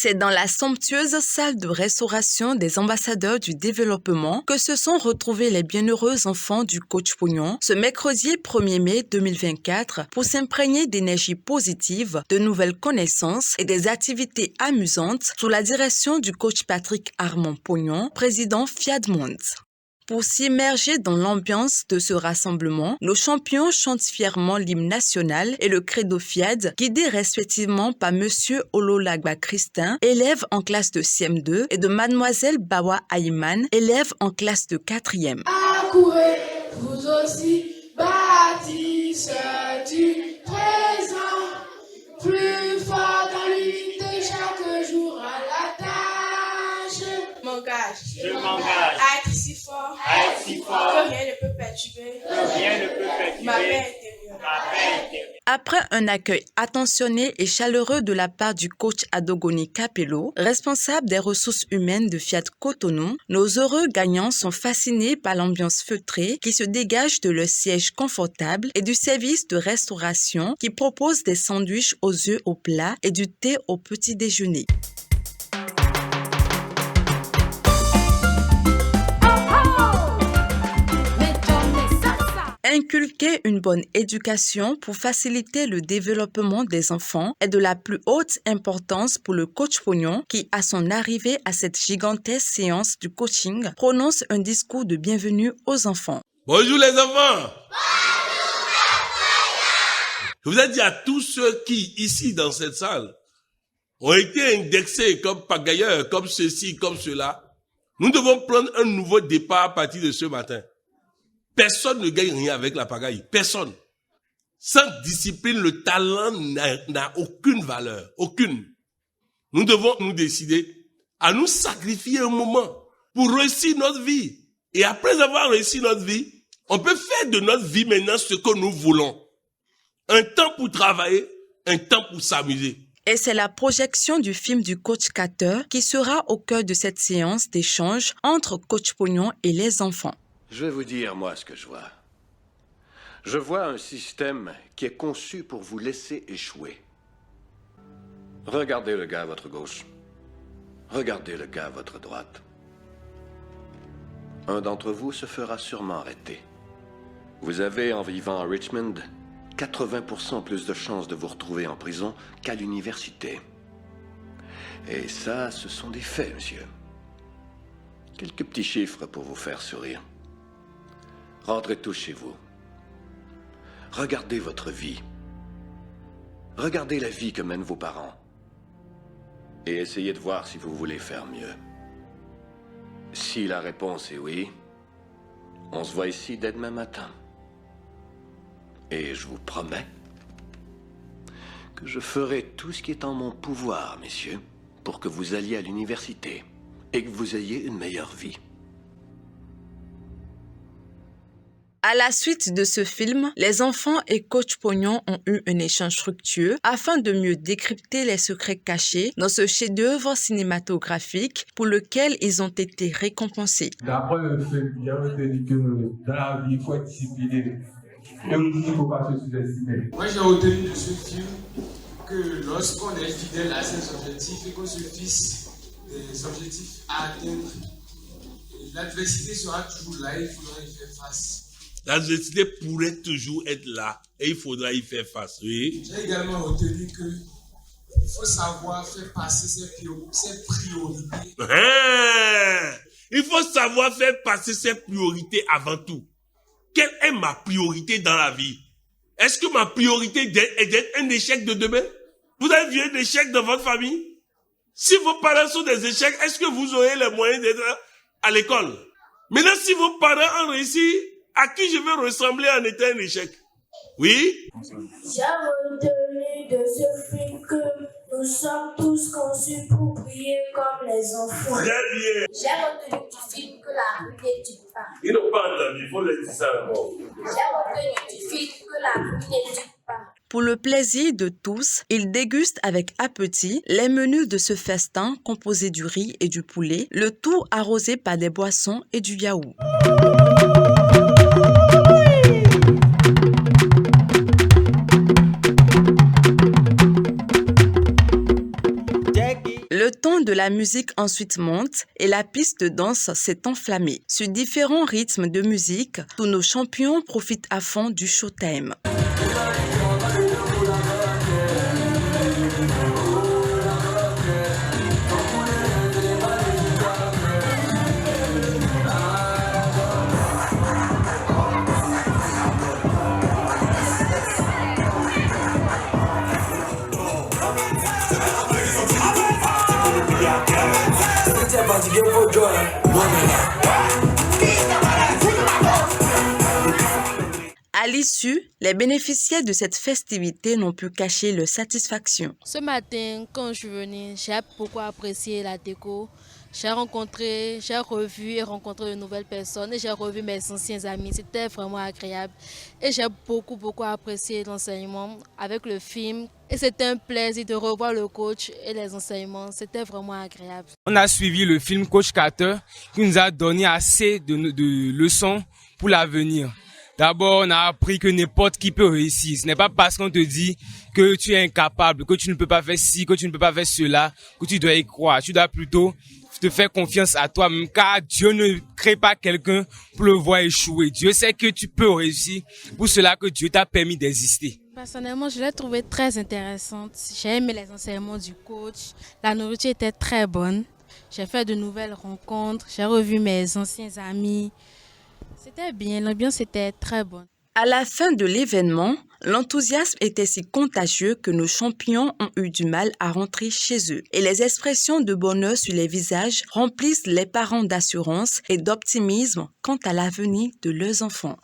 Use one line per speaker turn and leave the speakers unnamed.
C'est dans la somptueuse salle de restauration des ambassadeurs du développement que se sont retrouvés les bienheureux enfants du coach Pognon ce mercredi 1er mai 2024 pour s'imprégner d'énergie positive, de nouvelles connaissances et des activités amusantes sous la direction du coach Patrick Armand Pognon, président Fiat Monde. Pour s'immerger dans l'ambiance de ce rassemblement, nos champions chantent fièrement l'hymne national et le credo Fiat, guidés respectivement par Monsieur Ololagba Christin, élève en classe de CM2, et de Mademoiselle Bawa Ayman, élève en classe de 4e.
Accourez, vous aussi, bâtisseurs du présent, plus fort dans l'unité chaque jour à la tâche.
Je m'engage
à être si fort, que rien ne peut perturber ma paix intérieure.
Après un accueil attentionné et chaleureux de la part du coach Adogoni Capello, responsable des ressources humaines de Fiat Cotonou, nos heureux gagnants sont fascinés par l'ambiance feutrée qui se dégage de leur siège confortable et du service de restauration qui propose des sandwichs aux œufs au plat et du thé au petit déjeuner. Inculquer une bonne éducation pour faciliter le développement des enfants est de la plus haute importance pour le coach Pognon qui, à son arrivée à cette gigantesque séance du coaching, prononce un discours de bienvenue aux enfants.
Bonjour les enfants. Je vous ai dit à tous ceux qui, ici dans cette salle, ont été indexés comme pagailleurs, comme ceci, comme cela, nous devons prendre un nouveau départ à partir de ce matin. Personne ne gagne rien avec la pagaille. Personne. Sans discipline, le talent n'a aucune valeur. Aucune. Nous devons nous décider à nous sacrifier un moment pour réussir notre vie. Et après avoir réussi notre vie, on peut faire de notre vie maintenant ce que nous voulons. Un temps pour travailler, un temps pour s'amuser.
Et c'est la projection du film du coach Carter qui sera au cœur de cette séance d'échange entre coach Pognon et les enfants.
Je vais vous dire, moi, ce que je vois. Je vois un système qui est conçu pour vous laisser échouer. Regardez le gars à votre gauche. Regardez le gars à votre droite. Un d'entre vous se fera sûrement arrêter. Vous avez, en vivant à Richmond, 80% plus de chances de vous retrouver en prison qu'à l'université. Et ça, ce sont des faits, monsieur. Quelques petits chiffres pour vous faire sourire. Rentrez tous chez vous. Regardez votre vie. Regardez la vie que mènent vos parents. Et essayez de voir si vous voulez faire mieux. Si la réponse est oui, on se voit ici dès demain matin. Et je vous promets que je ferai tout ce qui est en mon pouvoir, messieurs, pour que vous alliez à l'université et que vous ayez une meilleure vie.
À la suite de ce film, les enfants et coach Pognon ont eu un échange fructueux afin de mieux décrypter les secrets cachés dans ce chef-d'œuvre cinématographique pour lequel ils ont été récompensés.
D'après le film, j'ai retenu que dans la vie, il faut être discipliné. Et aussi, il ne faut pas se sous-estimer.
Moi, j'ai retenu de ce film que lorsqu'on est fidèle à ses objectifs et qu'on se fixe des objectifs à atteindre, l'adversité sera toujours là et il faudra y faire face.
L'adversité pourrait toujours être là et il faudra y faire face, oui.
J'ai également retenu qu'il faut savoir faire passer ses priorités.
Il faut savoir faire passer ses priorités avant tout. Quelle est ma priorité dans la vie? Est-ce que ma priorité est d'être un échec de demain? Vous avez vu un échec dans votre famille? Si vos parents sont des échecs, est-ce que vous aurez les moyens d'être à l'école? Maintenant, si vos parents ont réussi, à qui je vais ressembler en étant un échec? Oui?
J'ai retenu de ce film que nous sommes tous conçus pour prier comme les enfants.
Très bien.
J'ai retenu du film que la rue n'éduque pas.
Ils n'ont pas entendu, il faut leur dire ça d'abord.
J'ai retenu du film que la rue n'éduque pas.
Pour le plaisir de tous, ils dégustent avec appétit les menus de ce festin composé du riz et du poulet, le tout arrosé par des boissons et du yaourt. Le de la musique ensuite monte et la piste de danse s'est enflammée. Sur différents rythmes de musique, tous nos champions profitent à fond du showtime. À l'issue, les bénéficiaires de cette festivité n'ont pu cacher leur satisfaction.
Ce matin, quand je suis venue, j'ai beaucoup apprécié la déco. J'ai revu et rencontré de nouvelles personnes et j'ai revu mes anciens amis. C'était vraiment agréable. Et j'ai beaucoup apprécié l'enseignement avec le film. Et c'était un plaisir de revoir le coach et les enseignements. C'était vraiment agréable.
On a suivi le film Coach Carter qui nous a donné assez de leçons pour l'avenir. D'abord, on a appris que n'importe qui peut réussir. Ce n'est pas parce qu'on te dit que tu es incapable, que tu ne peux pas faire ci, que tu ne peux pas faire cela, que tu dois y croire. Tu dois plutôt te faire confiance à toi-même, car Dieu ne crée pas quelqu'un pour le voir échouer. Dieu sait que tu peux réussir, pour cela que Dieu t'a permis d'exister.
Personnellement, je l'ai trouvée très intéressante. J'ai aimé les enseignements du coach. La nourriture était très bonne. J'ai fait de nouvelles rencontres. J'ai revu mes anciens amis. C'était bien, l'ambiance était très bonne.
À la fin de l'événement, l'enthousiasme était si contagieux que nos champions ont eu du mal à rentrer chez eux. Et les expressions de bonheur sur les visages remplissent les parents d'assurance et d'optimisme quant à l'avenir de leurs enfants.